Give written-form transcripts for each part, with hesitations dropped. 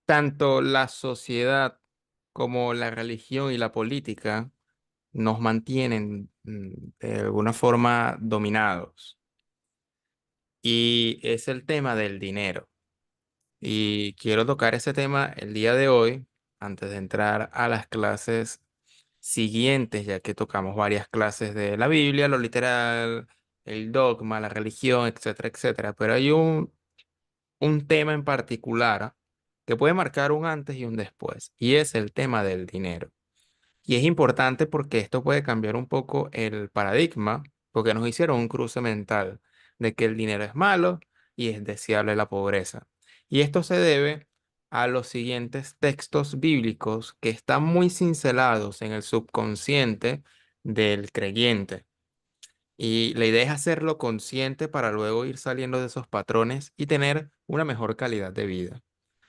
tanto la sociedad como la religión y la política nos mantienen de alguna forma dominados. Y es el tema del dinero. Y quiero tocar ese tema el día de hoy, antes de entrar a las clases siguientes, ya que tocamos varias clases de la Biblia, lo literal, el dogma, la religión, etcétera, etcétera. Pero hay un tema en particular que puede marcar un antes y un después, y es el tema del dinero. Y es importante porque esto puede cambiar un poco el paradigma, porque nos hicieron un cruce mental de que el dinero es malo y es deseable la pobreza. Y esto se debe a los siguientes textos bíblicos que están muy cincelados en el subconsciente del creyente. Y la idea es hacerlo consciente para luego ir saliendo de esos patrones y tener una mejor calidad de vida.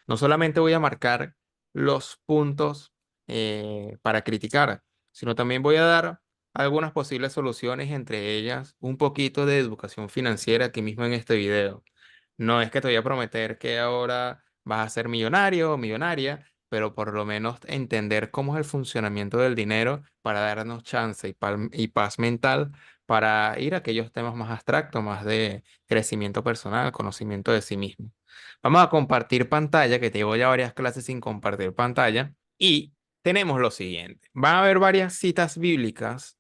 No solamente voy a marcar los puntos para criticar, sino también voy a dar algunas posibles soluciones, entre ellas un poquito de educación financiera aquí mismo en este video. No es que te voy a prometer que ahora vas a ser millonario o millonaria, pero por lo menos entender cómo es el funcionamiento del dinero para darnos chance y paz mental para ir a aquellos temas más abstractos, más de crecimiento personal, conocimiento de sí mismo. Vamos a compartir pantalla, que te llevo ya varias clases sin compartir pantalla, y tenemos lo siguiente. Van a haber varias citas bíblicas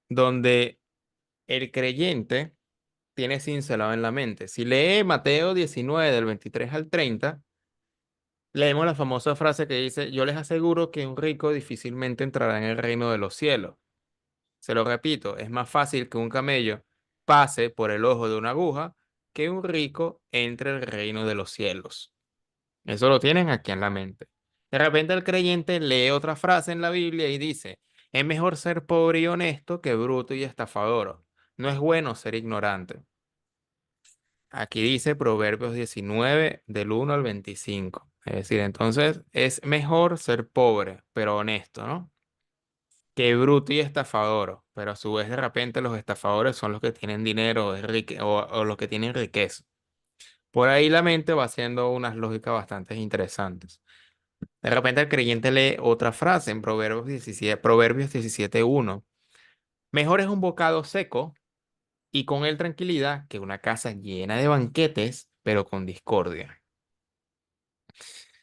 donde el creyente tiene cincelado en la mente. Si lee Mateo 19 del 23 al 30, leemos la famosa frase que dice: yo les aseguro que un rico difícilmente entrará en el reino de los cielos. Se lo repito, es más fácil que un camello pase por el ojo de una aguja que un rico entre el reino de los cielos. Eso lo tienen aquí en la mente. De repente el creyente lee otra frase en la Biblia y dice: es mejor ser pobre y honesto que bruto y estafador. No es bueno ser ignorante. Aquí dice Proverbios 19 del 1 al 25. Es decir, entonces es mejor ser pobre, pero honesto, ¿no? Que bruto y estafador. Pero a su vez de repente los estafadores son los que tienen dinero o los que tienen riqueza. Por ahí la mente va haciendo unas lógicas bastante interesantes. De repente el creyente lee otra frase en Proverbios 17:1. Mejor es un bocado seco y con él tranquilidad que una casa llena de banquetes, pero con discordia.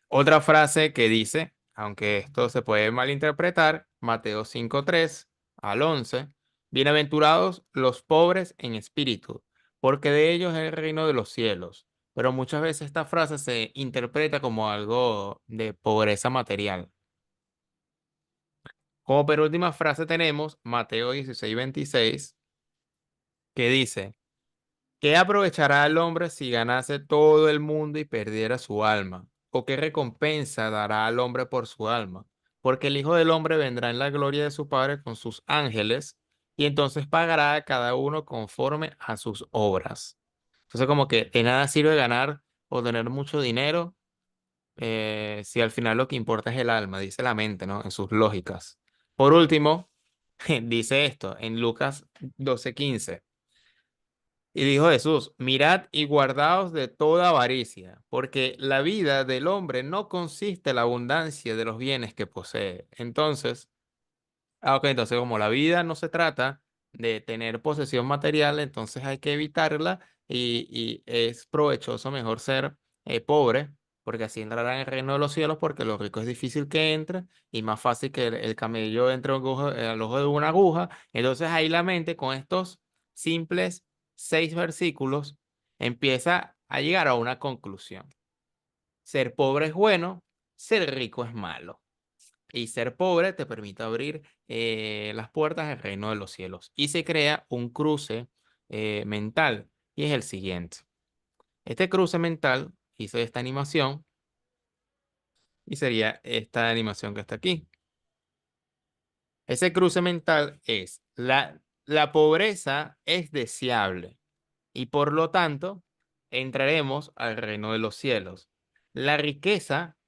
Otra frase que dice, aunque esto se puede malinterpretar, Mateo 5:3 al 11, bienaventurados los pobres en espíritu, porque de ellos es el reino de los cielos. Pero muchas veces esta frase se interpreta como algo de pobreza material. Como penúltima frase tenemos Mateo 16:26, que dice: ¿qué aprovechará el hombre si ganase todo el mundo y perdiera su alma? ¿O qué recompensa dará al hombre por su alma? Porque el Hijo del Hombre vendrá en la gloria de su Padre con sus ángeles y entonces pagará a cada uno conforme a sus obras. Entonces, como que de nada sirve ganar o tener mucho dinero si al final lo que importa es el alma, dice la mente, ¿no? En sus lógicas. Por último, dice esto en Lucas 12:15. Y dijo Jesús: mirad y guardaos de toda avaricia, porque la vida del hombre no consiste en la abundancia de los bienes que posee. Entonces, ok, entonces como la vida no se trata de tener posesión material, entonces hay que evitarla y es provechoso mejor ser pobre, porque así entrará en el reino de los cielos, porque lo rico es difícil que entre y más fácil que el camello entre al ojo de una aguja. Entonces ahí la mente con estos simples 6 versículos empieza a llegar a una conclusión. Ser pobre es bueno, ser rico es malo. Y ser pobre te permite abrir las puertas del reino de los cielos. Y se crea un cruce mental. Y es el siguiente. Este cruce mental hice esta animación y sería esta animación que está aquí. Ese cruce mental es la pobreza es deseable y por lo tanto entraremos al reino de los cielos. La riqueza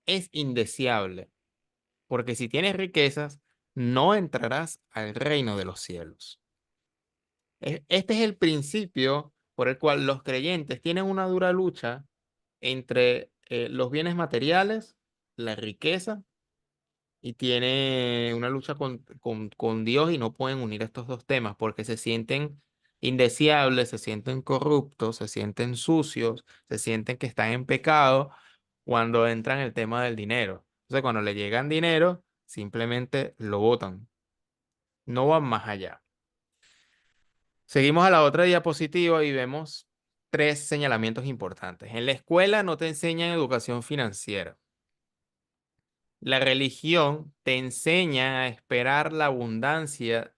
es indeseable, porque si tienes riquezas, no entrarás al reino de los cielos. Este es el principio por el cual los creyentes tienen una dura lucha entre los bienes materiales, la riqueza, y tiene una lucha con Dios y no pueden unir estos dos temas porque se sienten indeseables, se sienten corruptos, se sienten sucios, se sienten que están en pecado cuando entran el tema del dinero. Entonces, cuando le llegan dinero, simplemente lo botan, no van más allá. Seguimos a la otra diapositiva y vemos tres señalamientos importantes. En la escuela no te enseñan educación financiera. La religión te enseña a esperar la abundancia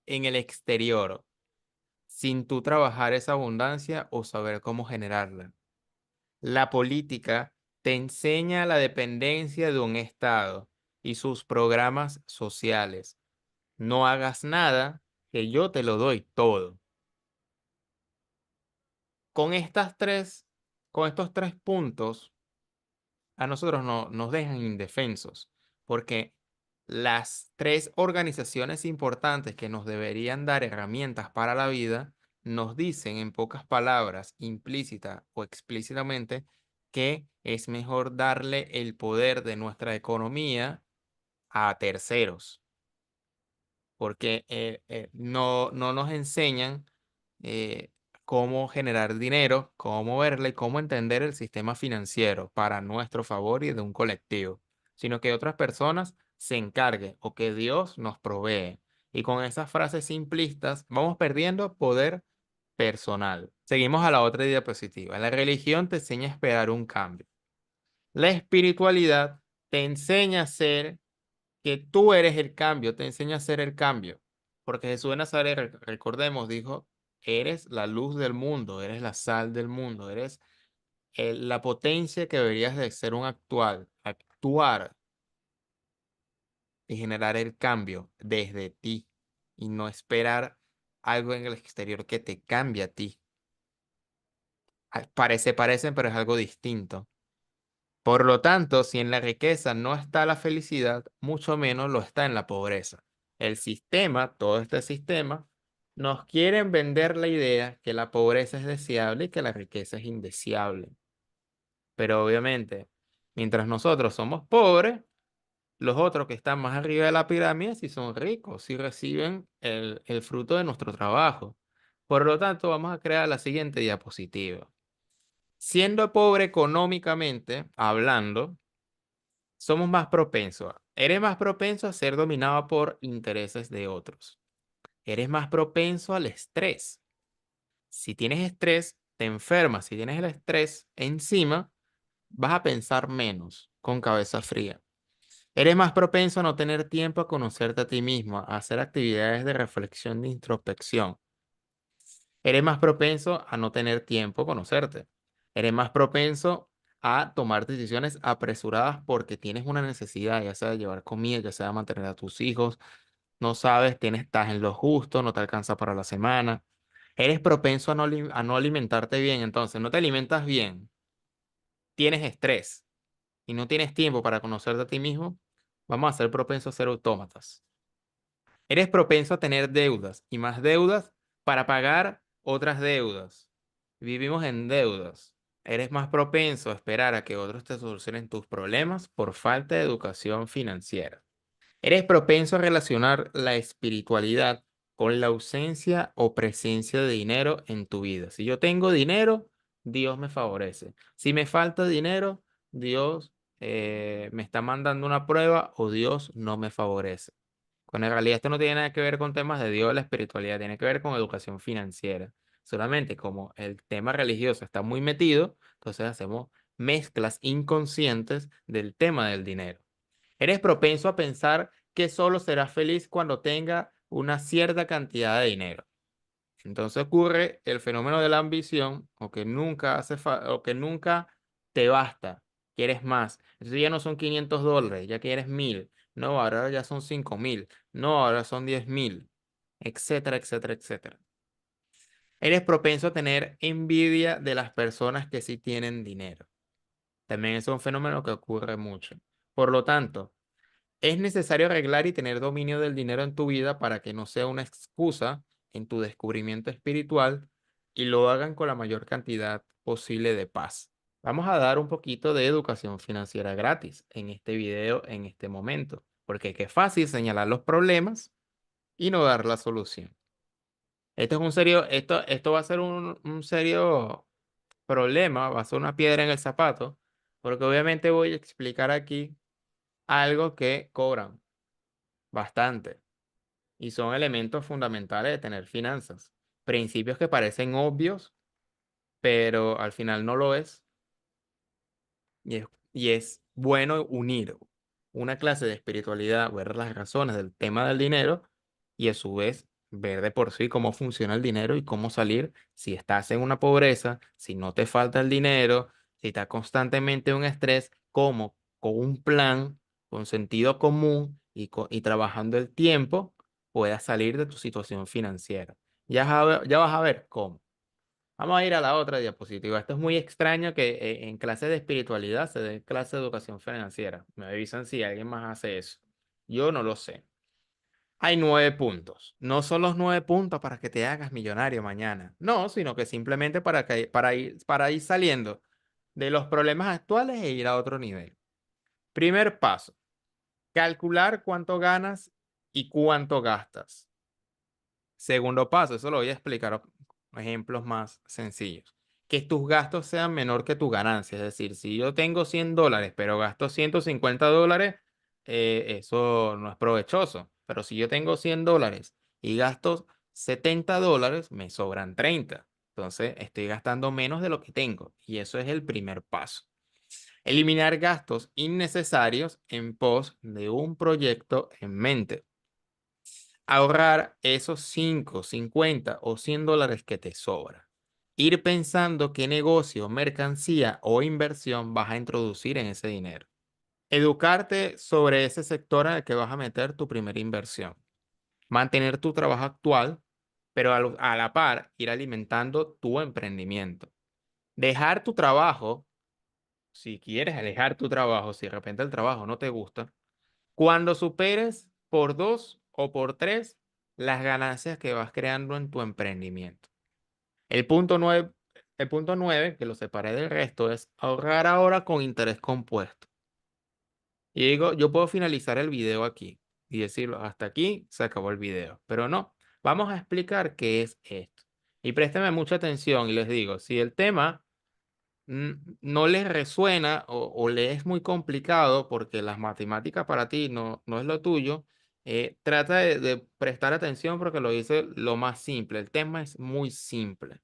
en el exterior, sin tú trabajar esa abundancia o saber cómo generarla. La política te enseña la dependencia de un Estado y sus programas sociales. No hagas nada, que yo te lo doy todo. Con estas tres, con estos tres puntos, a nosotros no, nos dejan indefensos, porque las tres organizaciones importantes que nos deberían dar herramientas para la vida nos dicen en pocas palabras, implícita o explícitamente, que es mejor darle el poder de nuestra economía a terceros, porque no nos enseñan eh, cómo generar dinero, cómo verla y cómo entender el sistema financiero para nuestro favor y de un colectivo, sino que otras personas se encarguen o que Dios nos provee. Y con esas frases simplistas vamos perdiendo poder personal. Seguimos a la otra diapositiva. La religión te enseña a esperar un cambio. La espiritualidad te enseña a ser que tú eres el cambio, te enseña a ser el cambio. Porque Jesús de Nazaret, recordemos, dijo, eres la luz del mundo, eres la sal del mundo, eres la potencia que deberías de ser un actuar y generar el cambio desde ti y no esperar algo en el exterior que te cambie a ti. Parecen, pero es algo distinto. Por lo tanto, si en la riqueza no está la felicidad, mucho menos lo está en la pobreza. El sistema, todo este sistema, nos quieren vender la idea que la pobreza es deseable y que la riqueza es indeseable. Pero obviamente, mientras nosotros somos pobres, los otros que están más arriba de la pirámide sí son ricos, sí reciben el fruto de nuestro trabajo. Por lo tanto, vamos a crear la siguiente diapositiva. Siendo pobre económicamente, hablando, somos más propensos. Eres más propenso a ser dominado por intereses de otros. Eres más propenso al estrés. Si tienes estrés, te enfermas. Si tienes el estrés encima, vas a pensar menos, con cabeza fría. Eres más propenso a no tener tiempo a conocerte a ti mismo, a hacer actividades de reflexión, de introspección. Eres más propenso a no tener tiempo a conocerte. Eres más propenso a tomar decisiones apresuradas porque tienes una necesidad, ya sea de llevar comida, ya sea de mantener a tus hijos, no sabes, estás en lo justo, no te alcanza para la semana. Eres propenso a no alimentarte bien, entonces no te alimentas bien, tienes estrés y no tienes tiempo para conocerte a ti mismo, vamos a ser propensos a ser autómatas. Eres propenso a tener deudas y más deudas para pagar otras deudas. Vivimos en deudas. Eres más propenso a esperar a que otros te solucionen tus problemas por falta de educación financiera. Eres propenso a relacionar la espiritualidad con la ausencia o presencia de dinero en tu vida. Si yo tengo dinero, Dios me favorece. Si me falta dinero, Dios me está mandando una prueba o Dios no me favorece. Cuando en realidad esto no tiene nada que ver con temas de Dios o la espiritualidad, tiene que ver con educación financiera. Solamente como el tema religioso está muy metido, entonces hacemos mezclas inconscientes del tema del dinero. Eres propenso a pensar que solo serás feliz cuando tenga una cierta cantidad de dinero. Entonces ocurre el fenómeno de la ambición o que nunca te basta, quieres más. Entonces ya no son $500, ya quieres 1000. No, ahora ya son 5000. No, ahora son 10.000, etcétera, etcétera, etcétera. Eres propenso a tener envidia de las personas que sí tienen dinero. También es un fenómeno que ocurre mucho. Por lo tanto, es necesario arreglar y tener dominio del dinero en tu vida para que no sea una excusa en tu descubrimiento espiritual y lo hagan con la mayor cantidad posible de paz. Vamos a dar un poquito de educación financiera gratis en este video, en este momento, porque qué fácil señalar los problemas y no dar la solución. Esto va a ser un serio problema, va a ser una piedra en el zapato, porque obviamente voy a explicar aquí algo que cobran bastante y son elementos fundamentales de tener finanzas. Principios que parecen obvios, pero al final no lo es. Y es bueno unir una clase de espiritualidad, ver las razones del tema del dinero y a su vez ver de por sí cómo funciona el dinero y cómo salir si estás en una pobreza, si no te falta el dinero, si estás constantemente en un estrés, cómo con un plan, con sentido común y trabajando el tiempo puedas salir de tu situación financiera. Ya vas a ver cómo. Vamos a ir a la otra diapositiva. Esto es muy extraño que en clase de espiritualidad se dé clase de educación financiera. Me avisan si alguien más hace eso. Yo no lo sé. Hay 9 puntos. No son los 9 puntos para que te hagas millonario mañana. No, sino que simplemente para ir saliendo de los problemas actuales e ir a otro nivel. Primer paso, calcular cuánto ganas y cuánto gastas. Segundo paso, eso lo voy a explicar con ejemplos más sencillos. Que tus gastos sean menor que tu ganancia. Es decir, si yo tengo $100, pero gasto $150, eso no es provechoso. Pero si yo tengo $100 y gasto $70, me sobran 30. Entonces, estoy gastando menos de lo que tengo. Y eso es el primer paso. Eliminar gastos innecesarios en pos de un proyecto en mente. Ahorrar esos 5, 50 o $100 que te sobra. Ir pensando qué negocio, mercancía o inversión vas a introducir en ese dinero. Educarte sobre ese sector en el que vas a meter tu primera inversión. Mantener tu trabajo actual, pero a la par ir alimentando tu emprendimiento. Dejar tu trabajo, si quieres dejar tu trabajo, si de repente el trabajo no te gusta, cuando superes por 2 o por 3 las ganancias que vas creando en tu emprendimiento. El punto 9, el punto 9 que lo separé del resto, es ahorrar ahora con interés compuesto. Y digo, yo puedo finalizar el video aquí y decirlo, hasta aquí se acabó el video. Pero no, vamos a explicar qué es esto. Y préstame mucha atención y les digo, si el tema no les resuena o le es muy complicado porque las matemáticas para ti no es lo tuyo, trata de prestar atención porque lo dice lo más simple. El tema es muy simple.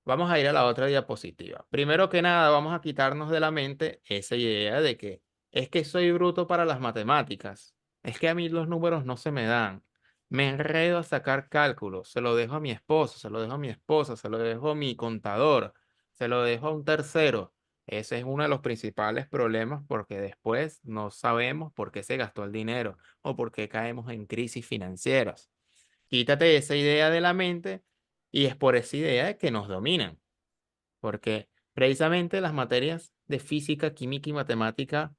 Vamos a ir a la otra diapositiva. Primero que nada, vamos a quitarnos de la mente esa idea de que es que soy bruto para las matemáticas. Es que a mí los números no se me dan. Me enredo a sacar cálculos. Se lo dejo a mi esposo, se lo dejo a mi esposa, se lo dejo a mi contador, se lo dejo a un tercero. Ese es uno de los principales problemas porque después no sabemos por qué se gastó el dinero o por qué caemos en crisis financieras. Quítate esa idea de la mente y es por esa idea que nos dominan, porque precisamente las materias de física, química y matemática,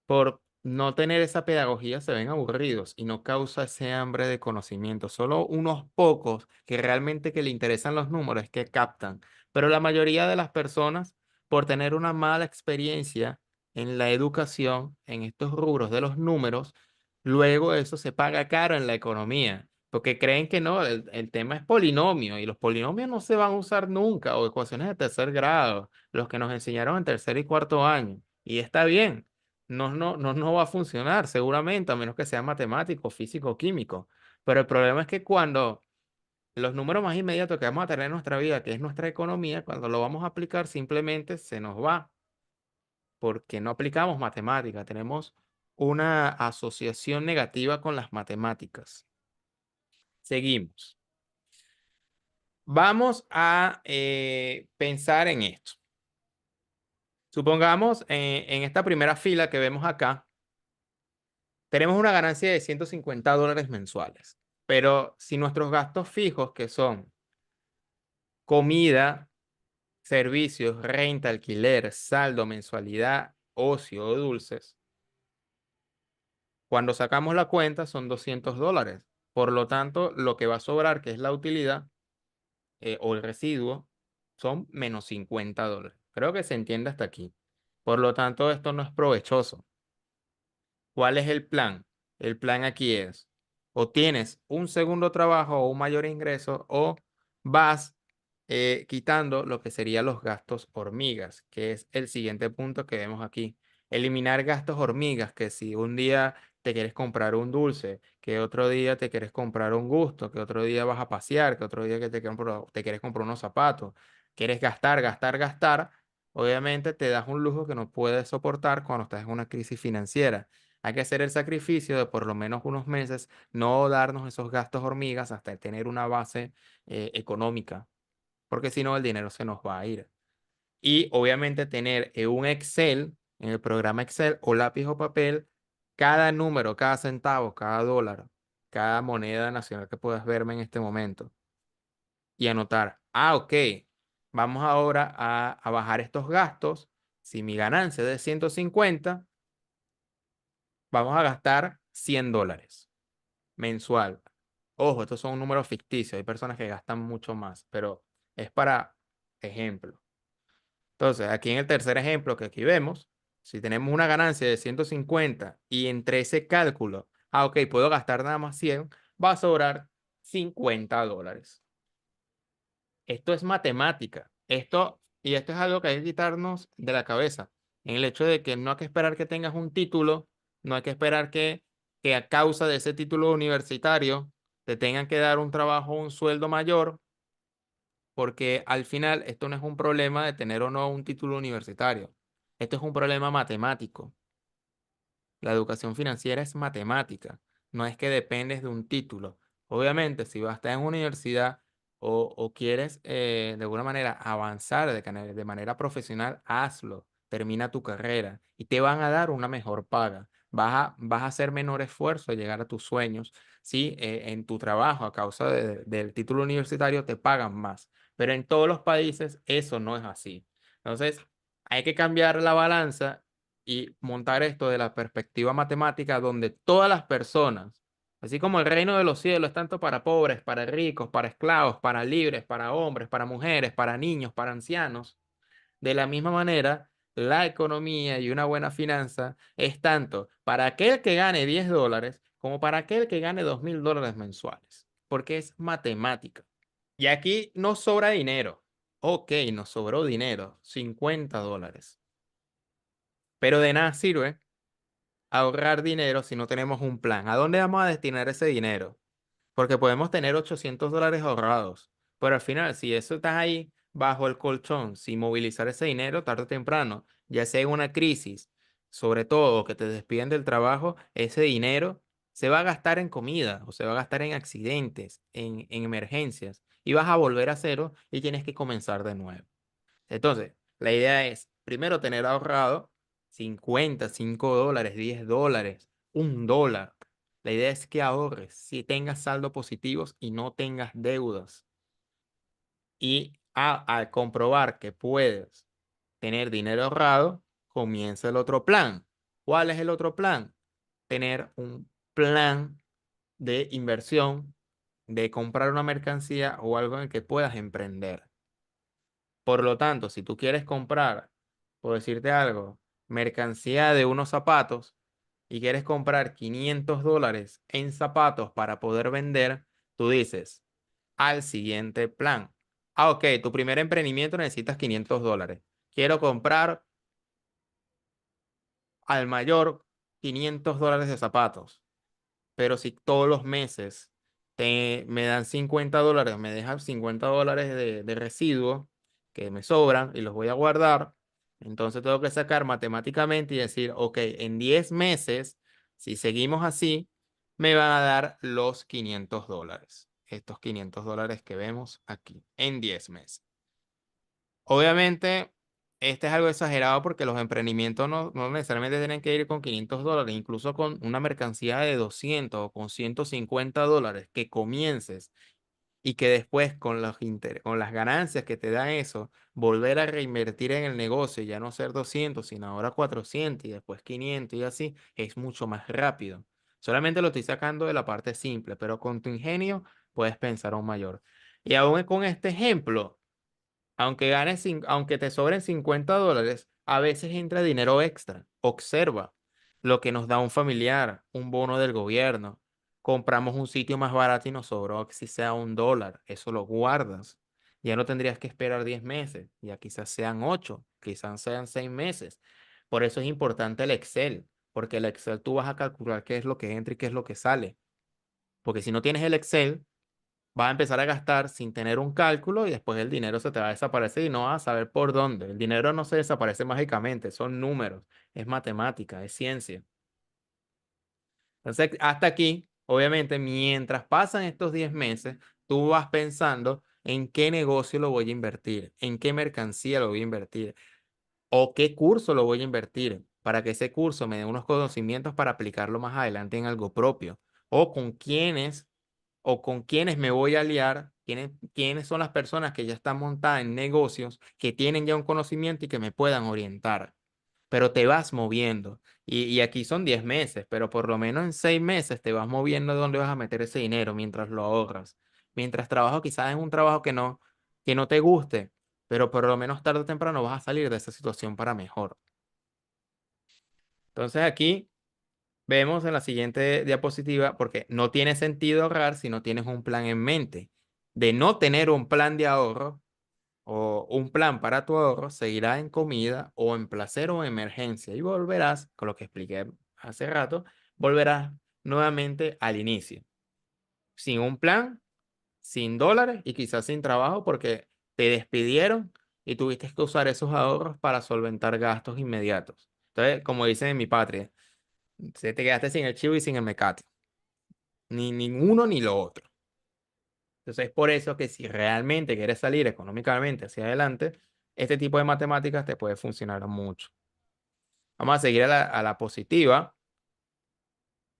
por no tener esa pedagogía, se ven aburridos y no causa ese hambre de conocimiento. Solo unos pocos que realmente que le interesan los números es que captan, pero la mayoría de las personas, por tener una mala experiencia en la educación, en estos rubros de los números, luego eso se paga caro en la economía. Porque creen que no, el tema es polinomio y los polinomios no se van a usar nunca, o ecuaciones de tercer grado, los que nos enseñaron en tercer y cuarto año. Y está bien, no va a funcionar seguramente, a menos que sea matemático, físico o químico. Pero el problema es que cuando los números más inmediatos que vamos a tener en nuestra vida, que es nuestra economía, cuando lo vamos a aplicar simplemente se nos va, porque no aplicamos matemática, tenemos una asociación negativa con las matemáticas. Seguimos. Vamos a pensar en esto. Supongamos en esta primera fila que vemos acá, tenemos una ganancia de $150 mensuales, pero si nuestros gastos fijos, que son comida, servicios, renta, alquiler, saldo, mensualidad, ocio o dulces, cuando sacamos la cuenta son $200. Por lo tanto, lo que va a sobrar, que es la utilidad o el residuo, son menos $50. Creo que se entiende hasta aquí. Por lo tanto, esto no es provechoso. ¿Cuál es el plan? El plan aquí es, o tienes un segundo trabajo o un mayor ingreso, o vas quitando lo que serían los gastos hormigas, que es el siguiente punto que vemos aquí. Eliminar gastos hormigas, que si un día te quieres comprar un dulce, que otro día te quieres comprar un gusto, que otro día vas a pasear, que otro día que te quieres comprar unos zapatos, quieres gastar, gastar, gastar, obviamente te das un lujo que no puedes soportar cuando estás en una crisis financiera. Hay que hacer el sacrificio de por lo menos unos meses no darnos esos gastos hormigas hasta tener una base económica, porque si no el dinero se nos va a ir. Y obviamente tener en un Excel, en el programa Excel o lápiz o papel, cada número, cada centavo, cada dólar, cada moneda nacional que puedas verme en este momento y anotar, ok, vamos ahora a bajar estos gastos. Si mi ganancia es de 150, vamos a gastar $100 mensual. Ojo, estos son números ficticios. Hay personas que gastan mucho más, pero es para ejemplo. Entonces, aquí en el tercer ejemplo que aquí vemos, si tenemos una ganancia de 150 y entre ese cálculo, ok, puedo gastar nada más 100, va a sobrar $50. Esto es matemática. Esto es algo que hay que quitarnos de la cabeza. En el hecho de que no hay que esperar que tengas un título, no hay que esperar que a causa de ese título universitario te tengan que dar un trabajo, un sueldo mayor, porque al final esto no es un problema de tener o no un título universitario. Esto es un problema matemático. La educación financiera es matemática, no es que dependes de un título. Obviamente, si vas a estar en una universidad o quieres de alguna manera avanzar de manera profesional, hazlo, termina tu carrera y te van a dar una mejor paga. Vas a hacer menor esfuerzo a llegar a tus sueños. Si en tu trabajo a causa del título universitario te pagan más, pero en todos los países eso no es así. Entonces, hay que cambiar la balanza y montar esto de la perspectiva matemática donde todas las personas, así como el reino de los cielos es tanto para pobres, para ricos, para esclavos, para libres, para hombres, para mujeres, para niños, para ancianos, de la misma manera, la economía y una buena finanza es tanto para aquel que gane $10 como para aquel que gane $2.000 mensuales, porque es matemática. Y aquí nos sobra dinero. Ok, nos sobró dinero, $50. Pero de nada sirve ahorrar dinero si no tenemos un plan. ¿A dónde vamos a destinar ese dinero? Porque podemos tener $800 ahorrados, pero al final, si eso está ahí bajo el colchón, sin movilizar ese dinero tarde o temprano, ya sea en una crisis, sobre todo que te despiden del trabajo, ese dinero se va a gastar en comida o se va a gastar en accidentes, en emergencias, y vas a volver a cero y tienes que comenzar de nuevo. Entonces, la idea es primero tener ahorrado 50, $5, $10, $1. La idea es que ahorres, si tengas saldo positivos y no tengas deudas. Y al comprobar que puedes tener dinero ahorrado, comienza el otro plan. ¿Cuál es el otro plan? Tener un plan de inversión, de comprar una mercancía o algo en el que puedas emprender. Por lo tanto, si tú quieres comprar, por decirte algo, mercancía de unos zapatos y quieres comprar $500 en zapatos para poder vender, tú dices al siguiente plan. Ok, tu primer emprendimiento necesitas $500. Quiero comprar al mayor $500 de zapatos. Pero si todos los meses me dan $50, me dejan $50 de residuos que me sobran y los voy a guardar, entonces tengo que sacar matemáticamente y decir, ok, en 10 meses, si seguimos así, me van a dar los $500. Estos $500 que vemos aquí, en 10 meses. Obviamente, este es algo exagerado porque los emprendimientos no necesariamente tienen que ir con $500, incluso con una mercancía de 200 o con $150 que comiences y que después con las ganancias que te da eso, volver a reinvertir en el negocio y ya no ser 200 sino ahora 400 y después 500 y así, es mucho más rápido. Solamente lo estoy sacando de la parte simple, pero con tu ingenio puedes pensar aún mayor. Y aún con este ejemplo. aunque te sobren $50, a veces entra dinero extra. Observa lo que nos da un familiar, un bono del gobierno. Compramos un sitio más barato y nos sobró que si sea $1. Eso lo guardas. Ya no tendrías que esperar 10 meses. Ya quizás sean 8, quizás sean 6 meses. Por eso es importante el Excel, porque el Excel tú vas a calcular qué es lo que entra y qué es lo que sale. Porque si no tienes el Excel, vas a empezar a gastar sin tener un cálculo y después el dinero se te va a desaparecer y no vas a saber por dónde. El dinero no se desaparece mágicamente, son números, es matemática, es ciencia. Entonces, hasta aquí, obviamente, mientras pasan estos 10 meses, tú vas pensando en qué negocio lo voy a invertir, en qué mercancía lo voy a invertir o qué curso lo voy a invertir para que ese curso me dé unos conocimientos para aplicarlo más adelante en algo propio o con quiénes me voy a aliar, quiénes son las personas que ya están montadas en negocios, que tienen ya un conocimiento y que me puedan orientar. Pero te vas moviendo. Y aquí son 10 meses, pero por lo menos en 6 meses te vas moviendo de dónde vas a meter ese dinero mientras lo ahorras. Mientras trabajo quizás en un trabajo que no te guste, pero por lo menos tarde o temprano vas a salir de esa situación para mejor. Entonces aquí vemos en la siguiente diapositiva, porque no tiene sentido ahorrar si no tienes un plan en mente. De no tener un plan de ahorro o un plan para tu ahorro, seguirá en comida o en placer o emergencia y volverás, con lo que expliqué hace rato, volverás nuevamente al inicio. Sin un plan, sin dólares y quizás sin trabajo porque te despidieron y tuviste que usar esos ahorros para solventar gastos inmediatos. Entonces, como dicen en mi patria, se te quedaste sin el chivo y sin el mecate. Ni ninguno ni lo otro. Entonces es por eso que si realmente quieres salir económicamente hacia adelante, este tipo de matemáticas te puede funcionar mucho. Vamos a seguir a la positiva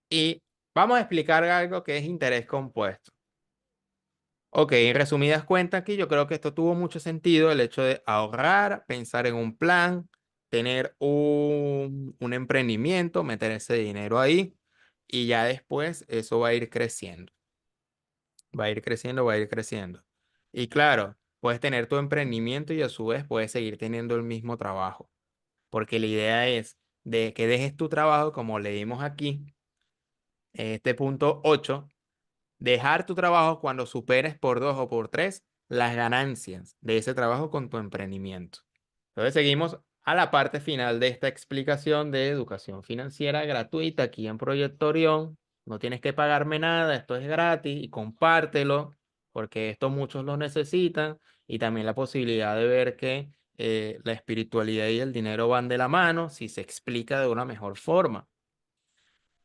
y vamos a explicar algo que es interés compuesto. Ok, en resumidas cuentas, aquí yo creo que esto tuvo mucho sentido, el hecho de ahorrar, pensar en un plan, tener un emprendimiento, meter ese dinero ahí y ya después eso va a ir creciendo. Va a ir creciendo, va a ir creciendo. Y claro, puedes tener tu emprendimiento y a su vez puedes seguir teniendo el mismo trabajo. Porque la idea es de que dejes tu trabajo, como leímos aquí, en este punto 8, dejar tu trabajo cuando superes por 2 o por 3 las ganancias de ese trabajo con tu emprendimiento. Entonces seguimos a la parte final de esta explicación de educación financiera gratuita aquí en Proyecto Orión. No tienes que pagarme nada, esto es gratis y compártelo porque esto muchos lo necesitan y también la posibilidad de ver que la espiritualidad y el dinero van de la mano si se explica de una mejor forma.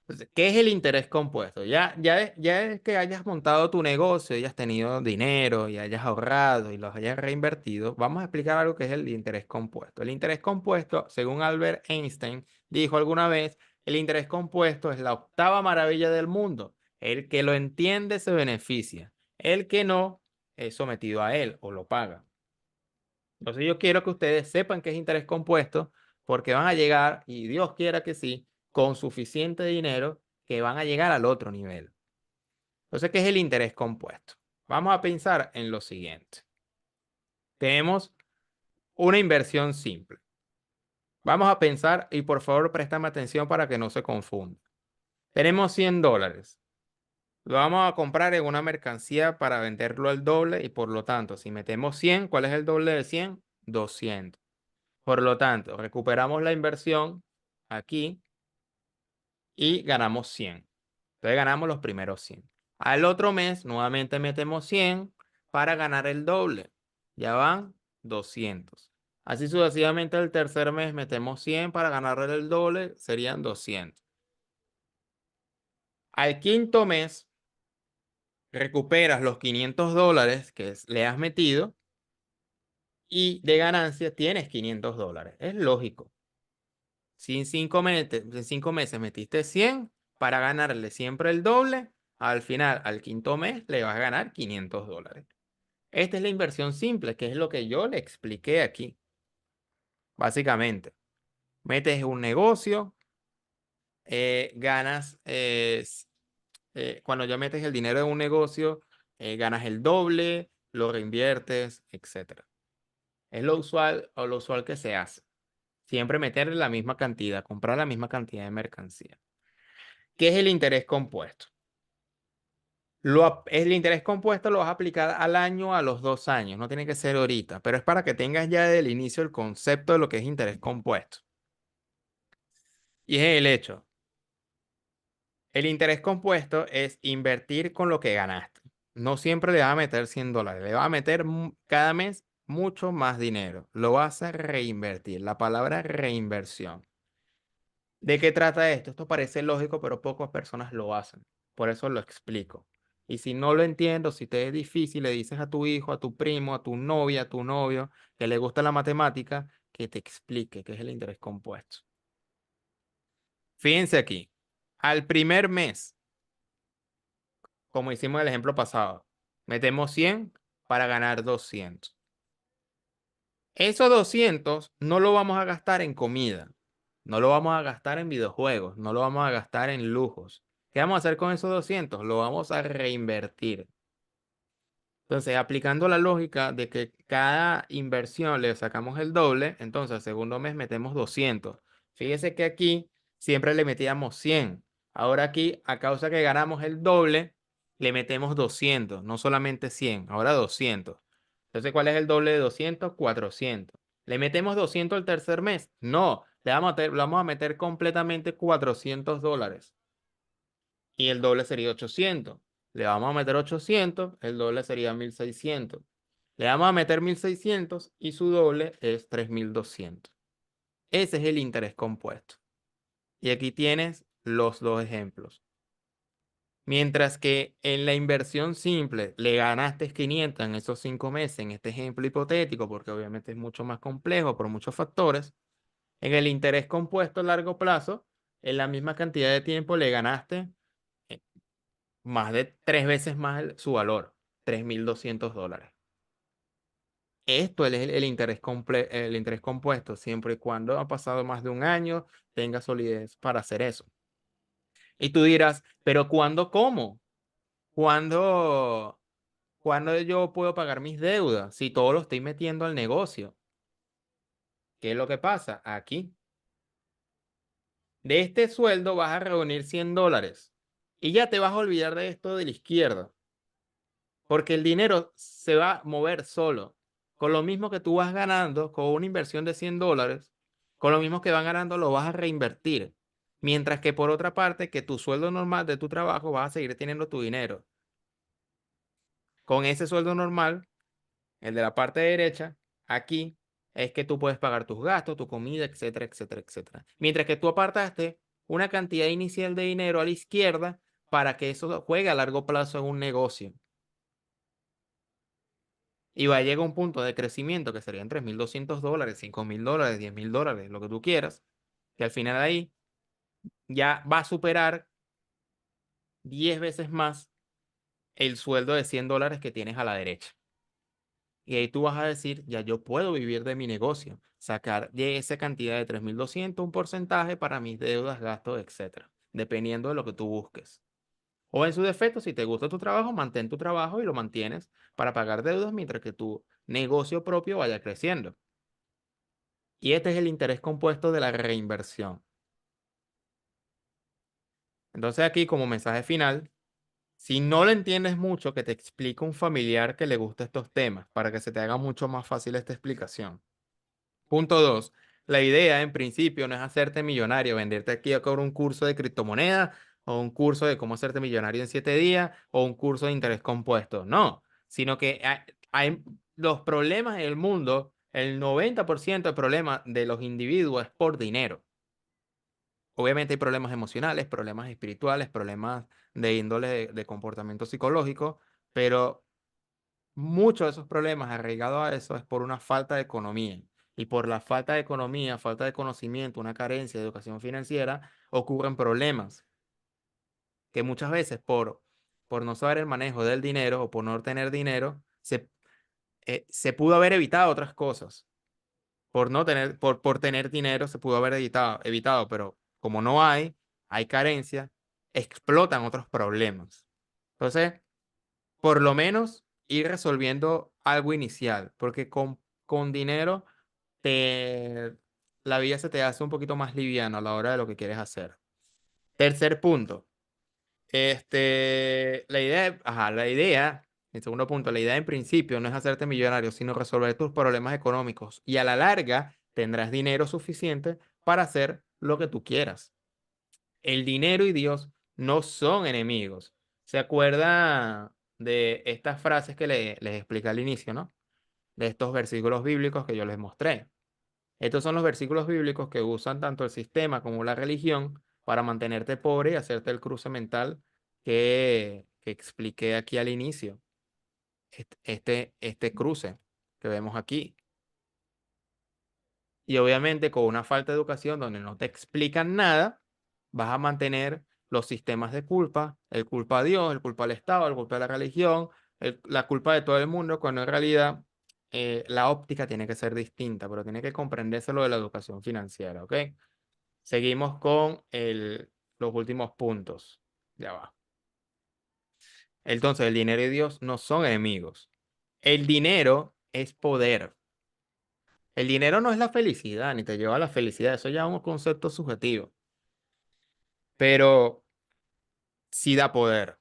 Entonces, ¿qué es el interés compuesto? Ya es que hayas montado tu negocio, hayas tenido dinero y hayas ahorrado y los hayas reinvertido, vamos a explicar algo que es el interés compuesto. El interés compuesto, según Albert Einstein dijo alguna vez, el interés compuesto es la octava maravilla del mundo. El que lo entiende se beneficia. El que no es sometido a él o lo paga. Entonces yo quiero que ustedes sepan qué es interés compuesto porque van a llegar, y Dios quiera que sí, con suficiente dinero que van a llegar al otro nivel. Entonces, ¿qué es el interés compuesto? Vamos a pensar en lo siguiente. Tenemos una inversión simple. Vamos a pensar, y por favor préstame atención para que no se confunda. Tenemos $100. Lo vamos a comprar en una mercancía para venderlo al doble y por lo tanto, si metemos 100, ¿cuál es el doble de 100? 200. Por lo tanto, recuperamos la inversión aquí y ganamos 100. Entonces ganamos los primeros 100. Al otro mes nuevamente metemos 100 para ganar el doble. Ya van 200. Así sucesivamente el tercer mes metemos 100 para ganar el doble, serían 200. Al quinto mes recuperas los $500 que le has metido y de ganancia tienes $500. Es lógico. Si en 5 meses metiste 100 para ganarle siempre el doble, al final, al quinto mes, le vas a ganar $500. Esta es la inversión simple, que es lo que yo le expliqué aquí. Básicamente, metes un negocio, ganas, cuando ya metes el dinero en un negocio, ganas el doble, lo reinviertes, etcétera. Es lo usual o lo usual que se hace. Siempre meterle la misma cantidad, comprar la misma cantidad de mercancía. ¿Qué es el interés compuesto? El interés compuesto lo vas a aplicar al año, a los 2 años, no tiene que ser ahorita, pero es para que tengas ya desde el inicio el concepto de lo que es interés compuesto. Y es el hecho. El interés compuesto es invertir con lo que ganaste. No siempre le vas a meter $100, le vas a meter cada mes mucho más dinero. Lo vas a reinvertir. La palabra reinversión. ¿De qué trata esto? Esto parece lógico, pero pocas personas lo hacen. Por eso lo explico. Y si no lo entiendo, si te es difícil, le dices a tu hijo, a tu primo, a tu novia, a tu novio, que le gusta la matemática, que te explique qué es el interés compuesto. Fíjense aquí. Al primer mes, como hicimos en el ejemplo pasado, metemos 100 para ganar 200. Esos 200 no lo vamos a gastar en comida, no lo vamos a gastar en videojuegos, no lo vamos a gastar en lujos. ¿Qué vamos a hacer con esos 200? Lo vamos a reinvertir. Entonces, aplicando la lógica de que cada inversión le sacamos el doble, entonces al segundo mes metemos 200. Fíjese que aquí siempre le metíamos 100. Ahora aquí, a causa que ganamos el doble, le metemos 200, no solamente 100, ahora 200. Entonces, ¿cuál es el doble de 200? 400. ¿Le metemos 200 el tercer mes? No, le vamos a meter completamente $400 y el doble sería 800. Le vamos a meter 800, el doble sería 1600. Le vamos a meter 1600 y su doble es 3200. Ese es el interés compuesto. Y aquí tienes los dos ejemplos. Mientras que en la inversión simple le ganaste 500 en esos 5 meses, en este ejemplo hipotético, porque obviamente es mucho más complejo por muchos factores, en el interés compuesto a largo plazo, en la misma cantidad de tiempo le ganaste más de 3 veces más su valor, $3,200. Esto es el interés el interés compuesto, siempre y cuando ha pasado más de un año, tenga solidez para hacer eso. Y tú dirás, pero ¿cuándo cómo? ¿Cuándo, cuándo yo puedo pagar mis deudas si todo lo estoy metiendo al negocio? ¿Qué es lo que pasa? Aquí, de este sueldo vas a reunir $100 y ya te vas a olvidar de esto de la izquierda. Porque el dinero se va a mover solo. Con lo mismo que tú vas ganando con una inversión de $100, con lo mismo que van ganando lo vas a reinvertir. Mientras que por otra parte, que tu sueldo normal de tu trabajo vas a seguir teniendo tu dinero. Con ese sueldo normal, el de la parte derecha, aquí es que tú puedes pagar tus gastos, tu comida, etcétera, etcétera, etcétera. Mientras que tú apartaste una cantidad inicial de dinero a la izquierda para que eso juegue a largo plazo en un negocio. Y va a llegar un punto de crecimiento que serían $3,200, $5,000, $10,000, lo que tú quieras, que al final ahí ya va a superar 10 veces más el sueldo de $100 que tienes a la derecha. Y ahí tú vas a decir, ya yo puedo vivir de mi negocio, sacar de esa cantidad de 3,200 un porcentaje para mis deudas, gastos, etcétera, dependiendo de lo que tú busques. O en su defecto, si te gusta tu trabajo, mantén tu trabajo y lo mantienes para pagar deudas mientras que tu negocio propio vaya creciendo. Y este es el interés compuesto de la reinversión. Entonces aquí como mensaje final, si no lo entiendes mucho, que te explique un familiar que le guste estos temas para que se te haga mucho más fácil esta explicación. Punto 2. La idea en principio no es hacerte millonario, venderte aquí a cobrar un curso de criptomonedas o un curso de cómo hacerte millonario en 7 días o un curso de interés compuesto. No, sino que hay los problemas en el mundo, el 90% de problemas de los individuos es por dinero. Obviamente hay problemas emocionales, problemas espirituales, problemas de índole de comportamiento psicológico, pero muchos de esos problemas arraigados a eso es por una falta de economía. Y por la falta de economía, falta de conocimiento, una carencia de educación financiera, ocurren problemas que muchas veces por no saber el manejo del dinero o por no tener dinero, se pudo haber evitado otras cosas. Por tener dinero se pudo haber evitado, pero como no hay carencia, explotan otros problemas. Entonces, por lo menos ir resolviendo algo inicial, porque con dinero, te, la vida se te hace un poquito más liviana a la hora de lo que quieres hacer. Tercer punto. La idea, el segundo punto, la idea en principio no es hacerte millonario, sino resolver tus problemas económicos. Y a la larga tendrás dinero suficiente para hacer lo que tú quieras. El dinero y Dios no son enemigos. ¿Se acuerda de estas frases que les expliqué al inicio, ¿no? De estos versículos bíblicos que yo les mostré. Estos son los versículos bíblicos que usan tanto el sistema como la religión para mantenerte pobre y hacerte el cruce mental que expliqué aquí al inicio. Este cruce que vemos aquí. Y obviamente con una falta de educación donde no te explican nada, vas a mantener los sistemas de culpa, el culpa a Dios, el culpa al Estado, el culpa a la religión, la culpa de todo el mundo, cuando en realidad la óptica tiene que ser distinta, pero tiene que comprenderse lo de la educación financiera, ¿ok? Seguimos con los últimos puntos. Ya va. Entonces, el dinero y Dios no son enemigos. El dinero es poder. El dinero no es la felicidad, ni te lleva a la felicidad. Eso ya es un concepto subjetivo. Pero sí da poder,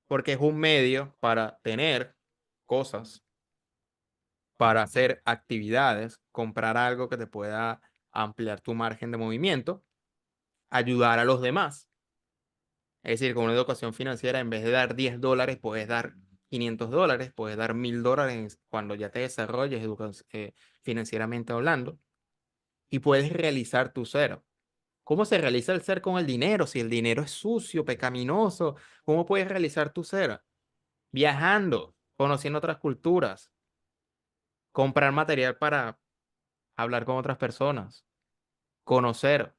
porque es un medio para tener cosas, para hacer actividades, comprar algo que te pueda ampliar tu margen de movimiento, ayudar a los demás. Es decir, con una educación financiera, en vez de dar $10, puedes dar $500, puedes dar $1000 cuando ya te desarrolles financieramente hablando, y puedes realizar tu ser. ¿Cómo se realiza el ser con el dinero? Si el dinero es sucio, pecaminoso, ¿cómo puedes realizar tu ser? Viajando, conociendo otras culturas, comprar material para hablar con otras personas, conocer,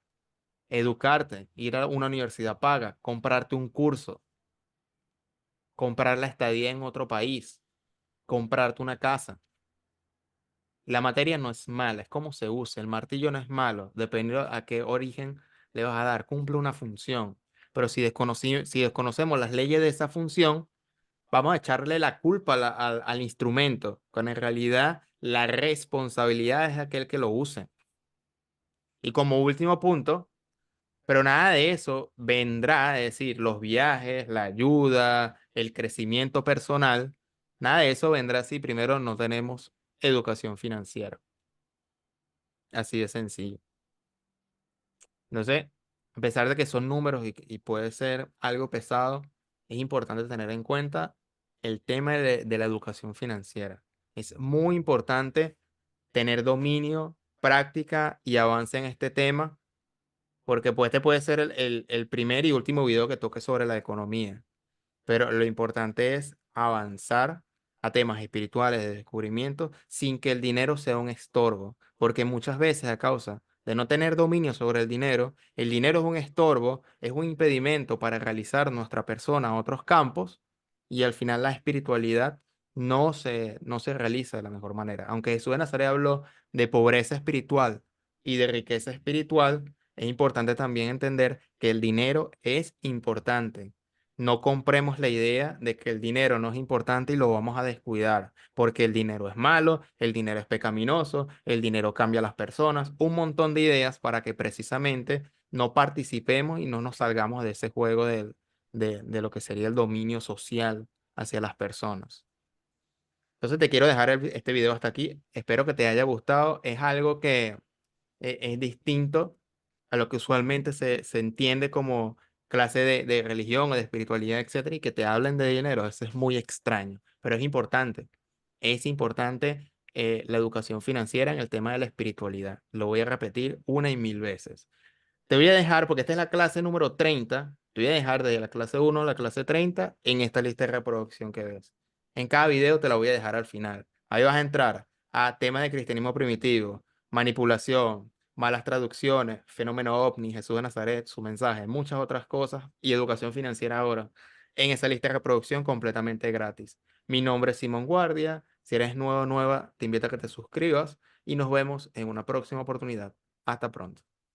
educarte, ir a una universidad paga, comprarte un curso, comprar la estadía en otro país, comprarte una casa. La materia no es mala, es cómo se usa. El martillo no es malo, dependiendo a qué origen le vas a dar, cumple una función. Pero si desconocemos las leyes de esa función, vamos a echarle la culpa al instrumento, cuando en realidad la responsabilidad es de aquel que lo use. Y como último punto, pero nada de eso vendrá, es decir, los viajes, la ayuda, el crecimiento personal, nada de eso vendrá si primero no tenemos educación financiera. Así de sencillo. Entonces, a pesar de que son números y puede ser algo pesado, es importante tener en cuenta el tema de la educación financiera. Es muy importante tener dominio, práctica y avance en este tema, porque pues este puede ser el primer y último video que toque sobre la economía. Pero lo importante es avanzar a temas espirituales de descubrimiento sin que el dinero sea un estorbo, porque muchas veces a causa de no tener dominio sobre el dinero es un estorbo, es un impedimento para realizar nuestra persona a otros campos y al final la espiritualidad no se realiza de la mejor manera. Aunque Jesús de Nazaret habló de pobreza espiritual y de riqueza espiritual, es importante también entender que el dinero es importante. No compremos la idea de que el dinero no es importante y lo vamos a descuidar, porque el dinero es malo, el dinero es pecaminoso, el dinero cambia a las personas, un montón de ideas para que precisamente no participemos y no nos salgamos de ese juego de lo que sería el dominio social hacia las personas. Entonces te quiero dejar este video hasta aquí. Espero que te haya gustado. Es algo que es distinto a lo que usualmente se entiende como clase de religión o de espiritualidad, etcétera, y que te hablen de dinero. Eso es muy extraño, pero es importante. Es importante la educación financiera en el tema de la espiritualidad. Lo voy a repetir una y mil veces. Te voy a dejar, porque esta es la clase número 30, te voy a dejar desde la clase 1 a la clase 30 en esta lista de reproducción que ves. En cada video te la voy a dejar al final. Ahí vas a entrar a temas de cristianismo primitivo, manipulación, malas traducciones, fenómeno ovni, Jesús de Nazaret, su mensaje, muchas otras cosas y educación financiera ahora en esa lista de reproducción completamente gratis. Mi nombre es Simón Guardia. Si eres nuevo o nueva, te invito a que te suscribas y nos vemos en una próxima oportunidad. Hasta pronto.